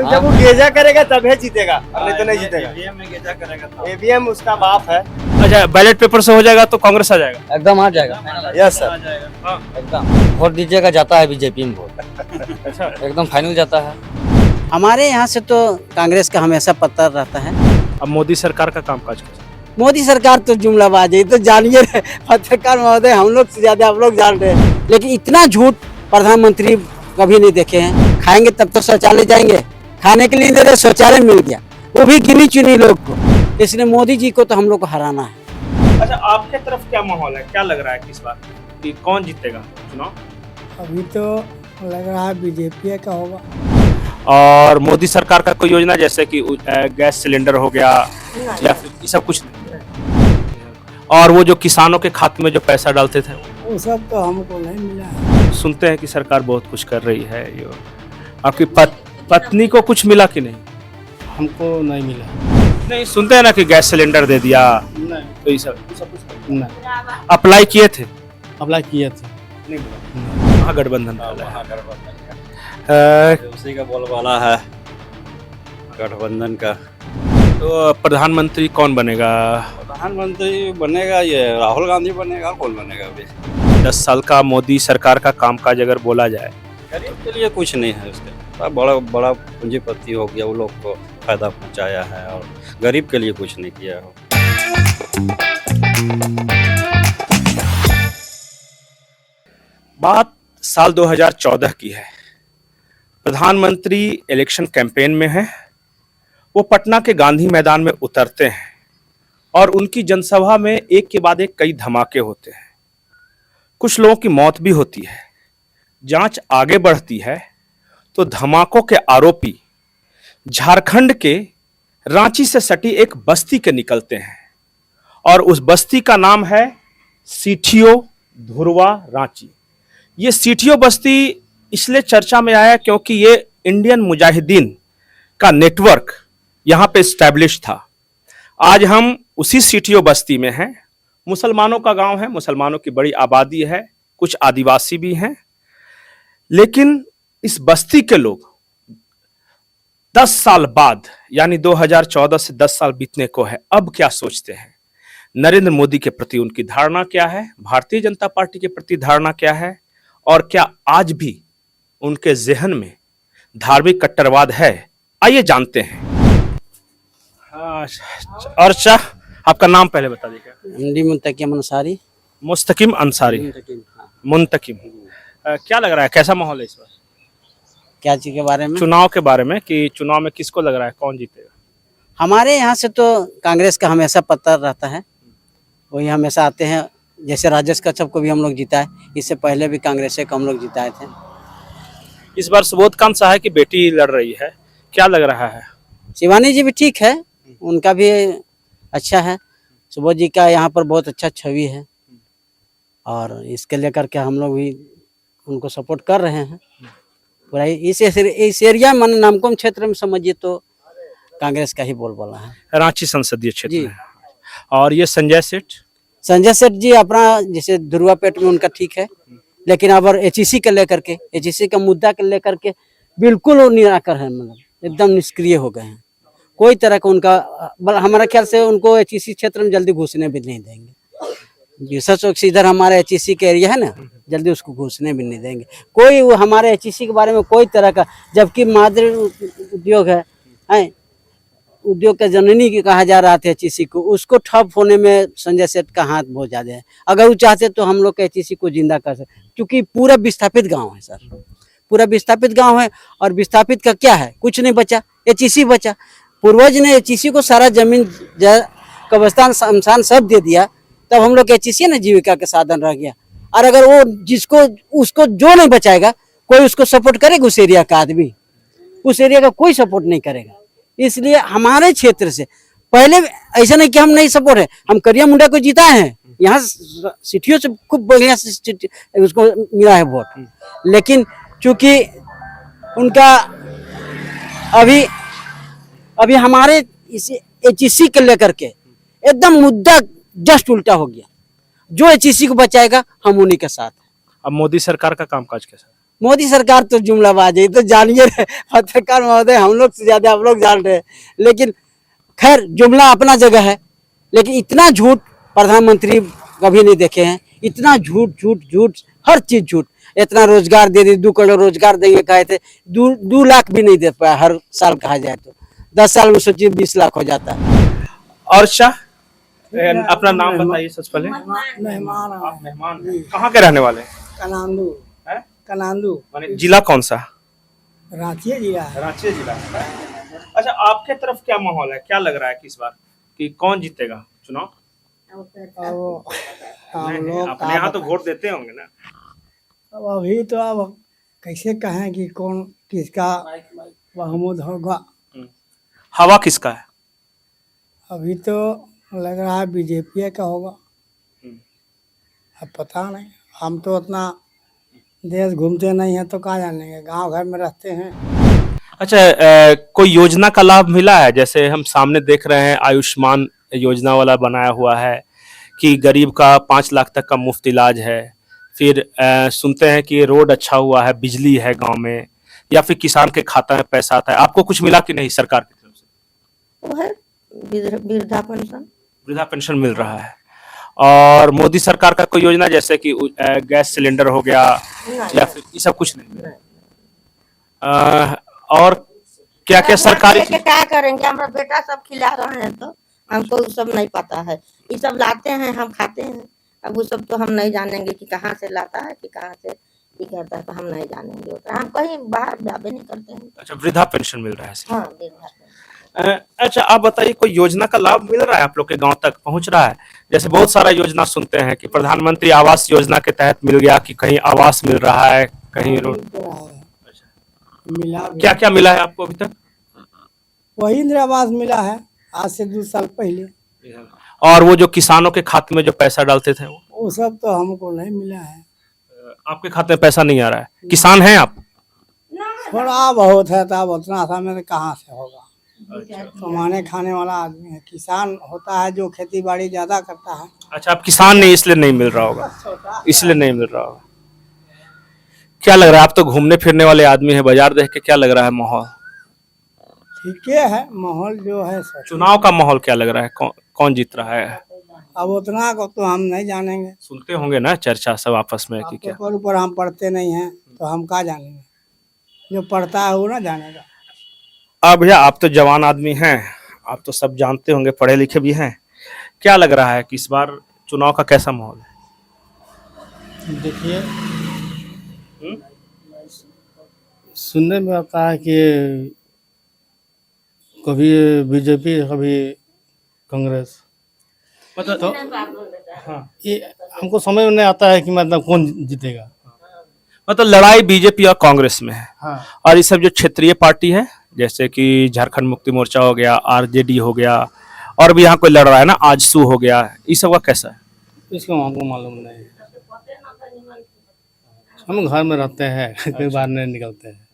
जब वो गेजा करेगा तभी जीतेगा, नहीं तो नहीं जीतेगा। ईवीएम में गेजा करेगा तो। ईवीएम उसका बाप है। अच्छा, बैलेट पेपर से हो जाएगा तो कांग्रेस आ जाएगा। एकदम आ जाएगा, यस सर। आ जाएगा। हाँ। एकदम वोट दीजिएगा, जाता है बीजेपी में वोट, अच्छा, एकदम फाइनल जाता है। हमारे यहाँ से तो कांग्रेस का हमेशा पता रहता है। अब मोदी सरकार का कामकाज कैसा? मोदी सरकार तो जुमलाबाज है, ये तो जानिए पत्रकार महोदय, हम लोग से ज्यादा आप लोग जान रहे हैं। लेकिन इतना झूठ प्रधानमंत्री कभी नहीं देखे हैं। खाएंगे तब तो शौचालय जाएंगे, खाने के लिए दे रहे शौचालय मिल गया, वो भी गिनी चुनी लोग को। इसलिए मोदी जी को तो हम लोग को हराना है। अच्छा, आपके तरफ क्या माहौल है, क्या लग रहा है किस बार कि कौन जीतेगा चुनाव? अभी तो लग रहा है बीजेपी का होगा। और मोदी सरकार का कोई योजना जैसे कि गैस सिलेंडर हो गया या फिर ये सब कुछ नहीं? और वो जो किसानों के खाते में जो पैसा डालते थे वो सब तो हमको नहीं मिला है। सुनते हैं कि सरकार बहुत कुछ कर रही है। ये आपकी पत्नी को कुछ मिला कि नहीं? हमको नहीं मिला। नहीं, सुनते हैं ना कि गैस सिलेंडर दे दिया, नहीं तो ये सब कुछ नहीं अप्लाई किए थे? अप्लाई किए थे। नहीं मिला। महागठबंधन वाला है। उसी का बोलबाला है गठबंधन का। तो प्रधानमंत्री कौन बनेगा? प्रधानमंत्री बनेगा ये राहुल गांधी बनेगा, कौन बनेगा अभी? 10 साल का मोदी सरकार का कामकाज अगर बोला जाए, गरीब के लिए कुछ नहीं है उसके। बड़ा बड़ा पूंजीपति हो गया, वो लोग को फायदा पहुंचाया है और गरीब के लिए कुछ नहीं किया हो। बात साल 2014 की है। प्रधानमंत्री इलेक्शन कैंपेन में है। वो पटना के गांधी मैदान में उतरते हैं और उनकी जनसभा में एक के बाद एक कई धमाके होते हैं। कुछ लोगों की मौत भी होती है। जांच आगे बढ़ती है तो धमाकों के आरोपी झारखंड के रांची से सटी एक बस्ती के निकलते हैं और उस बस्ती का नाम है सीठियो धुरवा रांची। ये सीठियो बस्ती इसलिए चर्चा में आया क्योंकि ये इंडियन मुजाहिदीन का नेटवर्क यहाँ पे स्टैब्लिश था। आज हम उसी सीठियो बस्ती में हैं। मुसलमानों का गांव है, मुसलमानों की बड़ी आबादी है, कुछ आदिवासी भी हैं। लेकिन इस बस्ती के लोग 10 साल बाद, यानी 2014 से 10 साल बीतने को है, अब क्या सोचते हैं? नरेंद्र मोदी के प्रति उनकी धारणा क्या है? भारतीय जनता पार्टी के प्रति धारणा क्या है? और क्या आज भी उनके ज़हन में धार्मिक कट्टरवाद है? आइए जानते हैं। और अच्छा, आपका नाम पहले बता दीजिएगा। एमडी मुंतकिम अंसारी। मुस्तकिम अंसारी। मुंतकिम। क्या लग रहा है, कैसा माहौल है इस बार? क्या चीज के बारे में? चुनाव के बारे में, कि चुनाव में किसको लग रहा है कौन जीतेगा? हमारे यहाँ से तो कांग्रेस का हमेशा पता रहता है, वही हमेशा आते हैं। जैसे राजेश कच्छप को भी हम लोग जीता है, इससे पहले भी कांग्रेस को हम लोग जिताए थे। इस बार सुबोधकांत सहाय की बेटी लड़ रही है, क्या लग रहा है? शिवानी जी भी ठीक है, उनका भी अच्छा है। सुबोध जी का यहाँ पर बहुत अच्छा छवि है और इसके लेकर के हम लोग भी उनको सपोर्ट कर रहे हैं पूरा। इस एरिया में, नामकुम क्षेत्र में समझिए तो कांग्रेस का ही बोलबाला है, रांची संसदीय क्षेत्र जी। में। और ये संजय सेठ जी अपना जैसे धुरवापेट में उनका ठीक है, लेकिन अब एचईसी के लेकर के, एचईसी का मुद्दा के लेकर के बिल्कुल वो निराकर है, मतलब एकदम निष्क्रिय हो गए हैं। कोई तरह का उनका, हमारा ख्याल से उनको एचईसी क्षेत्र में जल्दी घुसने भी नहीं देंगे। बिरसा चौक से इधर हमारा एचईसी का एरिया है ना, जल्दी उसको घुसने भी नहीं देंगे कोई। वो हमारे एचईसी के बारे में कोई तरह का, जबकि मादरी उद्योग है, उद्योग का जननी की कहा जा रहा था एचईसी को, उसको ठप होने में संजय सेठ का हाथ बहुत ज्यादा है। अगर वो चाहते तो हम लोग एचईसी को जिंदा कर सकते, क्योंकि पूरा विस्थापित गांव है सर, पूरा विस्थापित गांव है। और विस्थापित का क्या है, कुछ नहीं बचा, एचईसी बचा। पूर्वज ने एचईसी को सारा जमीन, कब्रिस्तान, शमशान सब दे दिया, तब हम लोग एचईसी ना जीविका के साधन रह गया। और अगर वो जिसको उसको जो नहीं बचाएगा, कोई उसको सपोर्ट करेगा? उस एरिया का आदमी उस एरिया का कोई सपोर्ट नहीं करेगा। इसलिए हमारे क्षेत्र से पहले ऐसा नहीं कि हम नहीं सपोर्ट है, हम करिया मुंडा को जीता है, यहाँ सिटियों से खूब बढ़िया से उसको मिला है वोट। लेकिन चूंकि उनका अभी हमारे इस एचईसी के लेकर के एकदम मुद्दा जस्ट उल्टा हो गया। जो एचईसी को बचाएगा हम उन्हीं के साथ हैं। अब मोदी सरकार का कामकाज कैसा? मोदी सरकार तो जुमलाबाज है, ये तो जानिए पत्रकार महोदय, हम लोग से ज्यादा आप लोग जान रहे हैं। लेकिन खैर जुमला अपना जगह है, लेकिन इतना झूठ प्रधानमंत्री कभी नहीं देखे हैं। इतना झूठ झूठ झूठ, हर चीज झूठ। इतना रोजगार दे दी, 2 करोड़ रोजगार देंगे कहे थे, 2 लाख भी नहीं दे पाया हर साल कहा जाए तो। 10 साल में सोचिए 20 लाख हो जाता है। और शाह, अपना नाम बताइए सबसे पहले। मेहमान आप मेहमान हैं। कहाँ के रहने वाले हैं? कनांदू हैं? कनांदू माने जिला कौन सा? रांची जिला है। रांची जिला। अच्छा, आपके तरफ क्या माहौल है, क्या लग रहा है कि इस बार कि कौन जीतेगा चुनाव? अब हम नहीं, लोग अपने यहाँ तो वोट देते होंगे ना। अब अभी तो अब कैसे कहें कि कौन किसका बहुमत होगा। हवा किसका है? अभी तो लग रहा है बीजेपी का होगा। हम्म। अब पता नहीं, हम तो उतना देश घूमते नहीं हैं तो कहाँ जानेंगे, गांव घर में रहते हैं। अच्छा, कोई योजना का लाभ मिला है? जैसे हम सामने देख रहे हैं आयुष्मान योजना वाला बनाया हुआ है कि गरीब का 5 लाख तक का मुफ्त इलाज है। फिर सुनते हैं कि रोड अच्छा हुआ है, बिजली है गांव में, या फिर किसान के खाता में पैसा आता है। आपको कुछ मिला कि नहीं सरकार की तरफ से? वो है वृद्धा पेंशन। वृद्धा पेंशन मिल रहा है। और मोदी सरकार का कोई योजना जैसे कि गैस सिलेंडर हो गया या फिर ये सब कुछ नहीं? और क्या क्या सरकारी लेके क्या करेंगे, हमारा बेटा सब खिला रहे हैं तो हमको वो सब नहीं पता है। ये सब लाते हैं, हम खाते हैं। अब वो सब तो हम नहीं जानेंगे कि कहाँ से लाता है कि कहाँ से ये करता है, तो हम नहीं जानेंगे उतना। हम कहीं बाहर जाबे नहीं करते हैं। अच्छा, वृद्धा पेंशन मिल रहा है सिर्फ। हाँ, वृद्धा पेंशन। अच्छा, आप बताइए कोई योजना का लाभ मिल रहा है आप लोग के गांव तक पहुंच रहा है? जैसे बहुत सारा योजना सुनते हैं कि प्रधानमंत्री आवास योजना के तहत मिल गया, कि कहीं आवास मिल रहा है, कहीं रोड। मिला क्या क्या मिला है आपको अभी तक? वही इंदिरा आवास मिला है आज से 2 साल पहले। और वो जो किसानों के खाते में जो पैसा डालते थे वो सब तो हमको नहीं मिला है। आपके खाते में पैसा नहीं आ रहा है? किसान हैं आप? थोड़ा बहुत है, तब उतना समय में कहाँ से होगा। कमाने खाने वाला आदमी है, किसान होता है जो खेती बाड़ी ज्यादा करता है। अच्छा, आप किसान नहीं इसलिए नहीं मिल रहा होगा, इसलिए नहीं मिल रहा होगा। क्या लग रहा है, आप तो घूमने फिरने वाले आदमी हैं, बाजार देख के क्या लग रहा है माहौल? ठीक है, माहौल जो है चुनाव का माहौल क्या लग रहा है, कौन जीत रहा है? अब उतना को तो हम नहीं जानेंगे। सुनते होंगे ना चर्चा सब आपस में कि क्या? ऊपर हम पढ़ते नहीं हैं तो हम क्या जानेंगे, जो पढ़ता है वो ना जानेगा। अब भैया, आप तो जवान आदमी हैं, आप तो सब जानते होंगे, पढ़े लिखे भी हैं। क्या लग रहा है कि इस बार चुनाव का कैसा माहौल है? देखिए, सुनने में आता है कि कभी बीजेपी कभी कांग्रेस, मतलब तो ये हमको समझ में नहीं आता है कि मतलब कौन जीतेगा। मतलब लड़ाई बीजेपी और कांग्रेस में है। हाँ, और ये सब जो क्षेत्रीय पार्टी है, जैसे कि झारखंड मुक्ति मोर्चा हो गया, आरजेडी हो गया, और भी यहाँ कोई लड़ रहा है ना, आजसू हो गया, ये सब का कैसा है? इसको हमको मालूम नहीं है। हम घर में रहते हैं, कई बार नहीं निकलते हैं।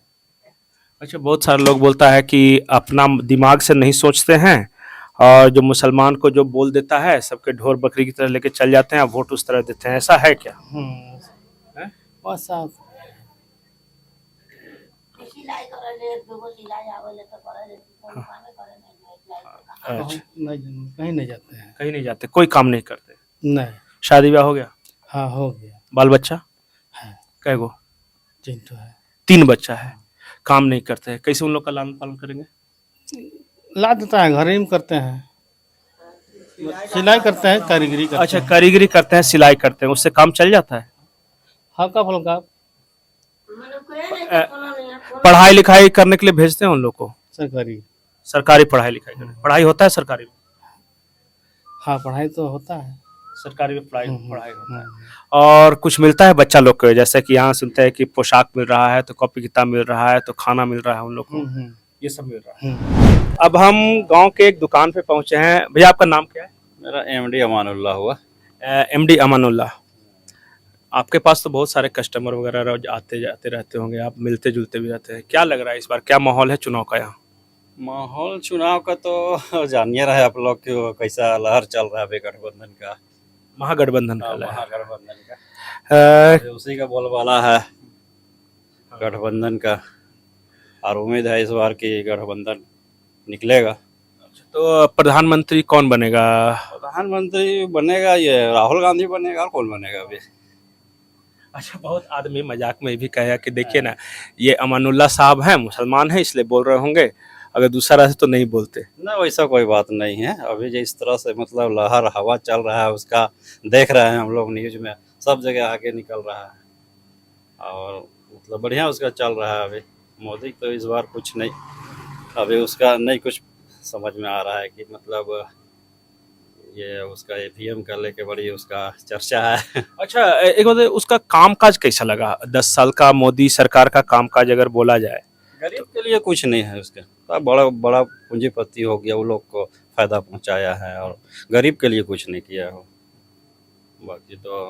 अच्छा, बहुत सारे लोग बोलता है कि अपना दिमाग से नहीं सोचते हैं, और जो मुसलमान को जो बोल देता है सबके ढोर बकरी की तरह लेके चल जाते हैं, वोट उस तरह देते हैं। ऐसा है क्या? बस साथ अच्छा, कहीं नहीं जाते हैं। कहीं नहीं जाते, कोई काम नहीं करते? नहीं। शादी ब्याह हो गया? हाँ, हो गया। बाल बच्चा है, कै गो? 3 तो है। 3 बच्चा है। काम नहीं करते हैं, कैसे उन लोग का लालन पालन करेंगे? ला देता है, घर ही में करते हैं, सिलाई करते हैं, कारीगरी करते अच्छा, हैं। कारीगरी करते हैं, सिलाई करते हैं, उससे काम चल जाता है? हल्का फुल्का। पढ़ाई लिखाई करने के लिए भेजते हैं उन लोग को? सरकारी। सरकारी पढ़ाई लिखाई करने? पढ़ाई होता है सरकारी में? हाँ, पढ़ाई तो होता है। सरकारी में पढ़ाई होता है। और कुछ मिलता है बच्चा लोग को? जैसे कि यहाँ सुनते हैं कि पोशाक मिल रहा है, तो कॉपी किताब मिल रहा है, तो खाना मिल रहा है उन लोग को, ये सब मिल रहा है। अब हम गांव के एक दुकान पे पहुंचे हैं। भैया, आपका नाम क्या है? मेरा एमडी अमानुल्लाह हुआ। एमडी अमानुल्लाह। आपके पास तो बहुत सारे कस्टमर वगैरह रोज आते जाते रहते होंगे, आप मिलते जुलते भी रहते हैं। क्या लग रहा है इस बार, क्या माहौल है चुनाव का यहाँ? माहौल चुनाव का तो जानिए रहे आप लोग कि वो कैसा लहर चल रहा है गठबंधन का, महागठबंधन का लहर। महागठबंधन का उसी का बोलबाला है। गठबंधन का, और उम्मीद है इस बार की गठबंधन निकलेगा। तो प्रधानमंत्री कौन बनेगा? प्रधानमंत्री बनेगा ये राहुल गांधी बनेगा, और कौन बनेगा अभी? अच्छा, बहुत आदमी मजाक में भी कहेगा कि देखिए ना, ये अमानुल्लाह साहब हैं, मुसलमान हैं, इसलिए बोल रहे होंगे, अगर दूसरा रहता तो नहीं बोलते। ना, वैसा कोई बात नहीं है। अभी जिस तरह से मतलब लहर हवा चल रहा है उसका देख रहे हैं हम लोग न्यूज में, सब जगह आगे निकल रहा है और मतलब बढ़िया उसका चल रहा है। अभी मोदी तो इस बार कुछ नहीं, अभी उसका नहीं कुछ समझ में आ रहा है कि मतलब ये उसका ईवीएम का लेके बड़ी उसका चर्चा है। अच्छा, एक बात है, उसका कामकाज कैसा लगा? 10 साल का मोदी सरकार का कामकाज अगर बोला जाए, गरीब के लिए कुछ नहीं है उसका। बड़ा बड़ा पूंजीपति हो गया, वो लोग को फायदा पहुंचाया है और गरीब के लिए कुछ नहीं किया हो। बाकी तो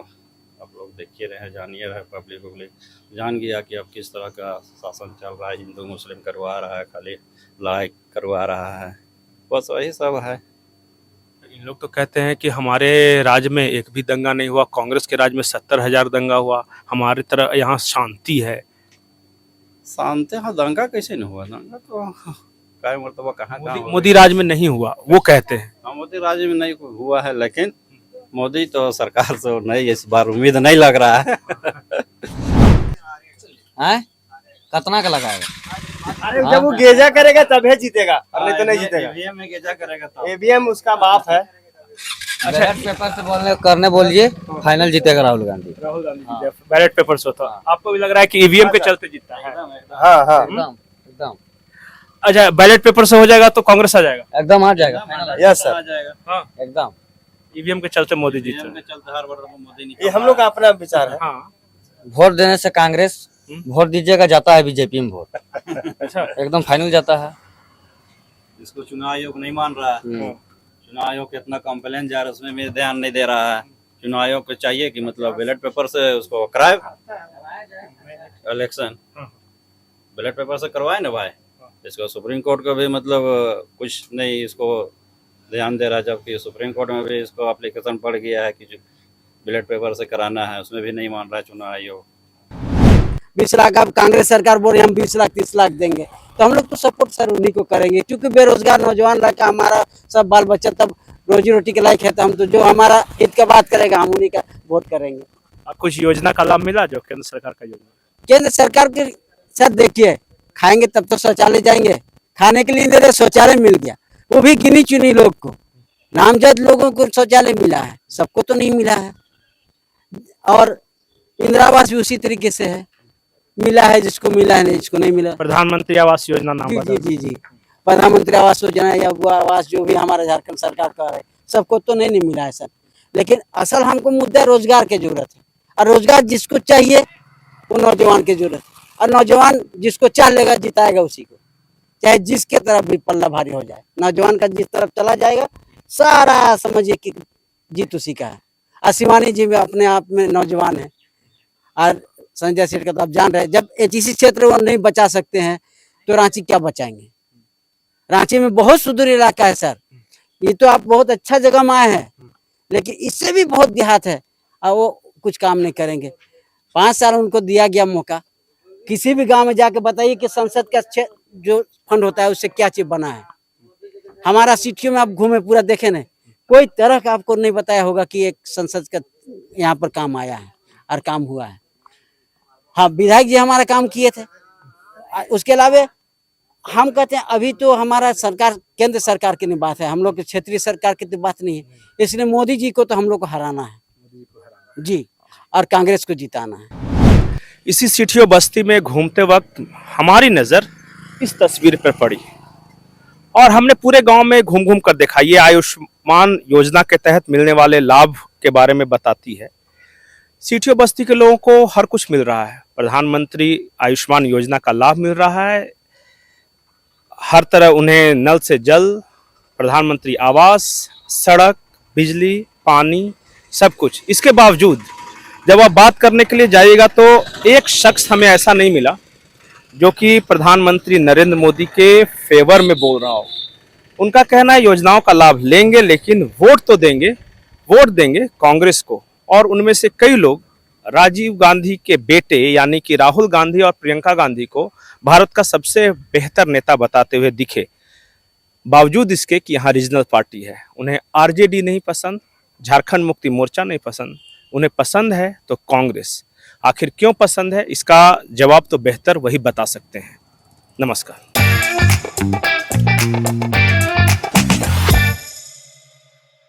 आप लोग देखिए रहे, जानिए रहे, पब्लिक जान गया कि अब किस तरह का शासन चल रहा है। हिंदू मुस्लिम करवा रहा है, खाली लड़ाई करवा रहा है, बस वही सब है। इन लोग तो कहते हैं कि हमारे राज्य में एक भी दंगा नहीं हुआ, कांग्रेस के राज्य में 70,000 दंगा हुआ, हमारी तरह यहाँ शांति है। शांति? हाँ, दंगा कैसे नहीं हुआ? दंगा तो काय मरतबा कहाँ मोदी राज्य में नहीं हुआ, वो कहते हैं। हाँ, मोदी राज्य में नहीं हुआ है, लेकिन मोदी तो सरकार से नहीं, इस बार उम्मीद नहीं लग रहा है। हैं? कितना का लगाएगा? अरे जब वो गेजा करेगा तभी जीतेगा, और नहीं तो नहीं जीतेगा। ईवीएम में गेजा करेगा तो ईवीएम उसका माफ है। बैलेट पेपर से करने बोलिए, फाइनल जीतेगा राहुल गांधी। राहुल गांधी बैलेट पेपर से होता। आपको भी लग रहा है कि ईवीएम के चलते जीतता है? हाँ हाँ एकदम एकदम अच्छा, बैलेट पेपर से हो जाएगा तो कांग्रेस आ जाएगा? एकदम आ जाएगा, यस सर। आ जाएगा। हाँ, एकदम। ईवीएम के चलते मोदी जीत ईवीएम के चलते हर बार मोदी निकल ये हम लोग का अपना विचार है। हाँ, वोट देने से कांग्रेस, वोट दीजिएगा जाता है बीजेपी में वोट, अच्छा, एकदम फाइनल जाता है। इसको चुनाव आयोग नहीं मान रहा है। चुनाव आयोग कितना कंप्लेन जा रहा है, उसमें भी ध्यान नहीं दे रहा है। चुनाव आयोग को चाहिए कि मतलब बैलेट पेपर से उसको कराए इलेक्शन, बैलेट पेपर से करवाए ना भाई। इसको सुप्रीम कोर्ट को भी मतलब कुछ नहीं इसको ध्यान दे रहा, जबकि सुप्रीम कोर्ट में भी इसको एप्लीकेशन पड़ गया है कि बैलेट पेपर से कराना है, उसमें भी नहीं मान रहा है चुनाव आयोग। 20 लाख अब कांग्रेस सरकार बोल रही है हम 20 लाख 30 लाख देंगे, तो हम लोग तो सपोर्ट सर उन्हीं को करेंगे, क्योंकि बेरोजगार नौजवान लड़का हमारा सब बाल बच्चा तब रोजी रोटी के लायक है, तो हम तो जो हमारा हित का बात करेगा हम उन्हीं का वोट करेंगे। कुछ योजना का लाभ मिला जो केंद्र सरकार का योजना? केंद्र सरकार के सर देखिए, खाएंगे तब तो शौचालय जाएंगे, खाने के लिए दे रहे, शौचालय मिल गया, वो भी गिनी चुनी लोग को, नामजद लोगों को शौचालय मिला है, सबको तो नहीं मिला है। और इंदिरा आवास भी उसी तरीके से है, मिला है जिसको मिला है, नहीं जिसको नहीं मिला। प्रधानमंत्री आवास योजना नाम जी बता। जी जी, प्रधानमंत्री आवास योजना या वो आवास जो भी हमारा झारखंड सरकार का है, सबको तो नहीं मिला है सर, लेकिन असल हमको मुद्दा रोजगार की जरूरत है, और रोजगार जिसको चाहिए वो नौजवान की जरूरत है, और नौजवान जिसको चाह लेगा जिताएगा उसी को, चाहे जिसके तरफ भी पल्ला भारी हो जाए, नौजवान का जिस तरफ चला जाएगा सारा समझिए कि जीत उसी का है। और शिवानी जी में अपने आप में नौजवान है, और संजय सेठ का तो आप जान रहे हैं, जब एचईसी क्षेत्र वो नहीं बचा सकते हैं तो रांची क्या बचाएंगे? रांची में बहुत सुदूर इलाका है सर, ये तो आप बहुत अच्छा जगह में आए हैं, लेकिन इससे भी बहुत देहात है और वो कुछ काम नहीं करेंगे। 5 साल उनको दिया गया मौका, किसी भी गांव में जाके बताइए कि संसद का जो फंड होता है उससे क्या चीज बना है। हमारा सिटियों में आप घूमे पूरा देखे नहीं, कोई तरह का आपको नहीं बताया होगा कि एक संसद का यहाँ पर काम आया है और काम हुआ है। हाँ, विधायक जी हमारा काम किए थे, उसके अलावा हम कहते हैं अभी तो हमारा सरकार केंद्र सरकार की नहीं बात है, हम लोग की क्षेत्रीय सरकार की तो बात नहीं है, इसलिए मोदी जी को तो हम लोग को हराना है जी, और कांग्रेस को जिताना है। इसी सिटियों बस्ती में घूमते वक्त हमारी नजर इस तस्वीर पर पड़ी और हमने पूरे गांव में घूम घूम कर देखा। ये आयुष्मान योजना के तहत मिलने वाले लाभ के बारे में बताती है। सिटियों बस्ती के लोगों को हर कुछ मिल रहा है, प्रधानमंत्री आयुष्मान योजना का लाभ मिल रहा है, हर तरह उन्हें नल से जल, प्रधानमंत्री आवास, सड़क, बिजली, पानी, सब कुछ। इसके बावजूद जब आप बात करने के लिए जाइएगा तो एक शख्स हमें ऐसा नहीं मिला जो कि प्रधानमंत्री नरेंद्र मोदी के फेवर में बोल रहा हो। उनका कहना है योजनाओं का लाभ लेंगे लेकिन वोट तो देंगे, वोट देंगे कांग्रेस को। और उनमें से कई लोग राजीव गांधी के बेटे यानी कि राहुल गांधी और प्रियंका गांधी को भारत का सबसे बेहतर नेता बताते हुए दिखे, बावजूद इसके कि यहाँ रीजनल पार्टी है। उन्हें आरजेडी नहीं पसंद, झारखंड मुक्ति मोर्चा नहीं पसंद, उन्हें पसंद है तो कांग्रेस। आखिर क्यों पसंद है, इसका जवाब तो बेहतर वही बता सकते हैं। नमस्कार।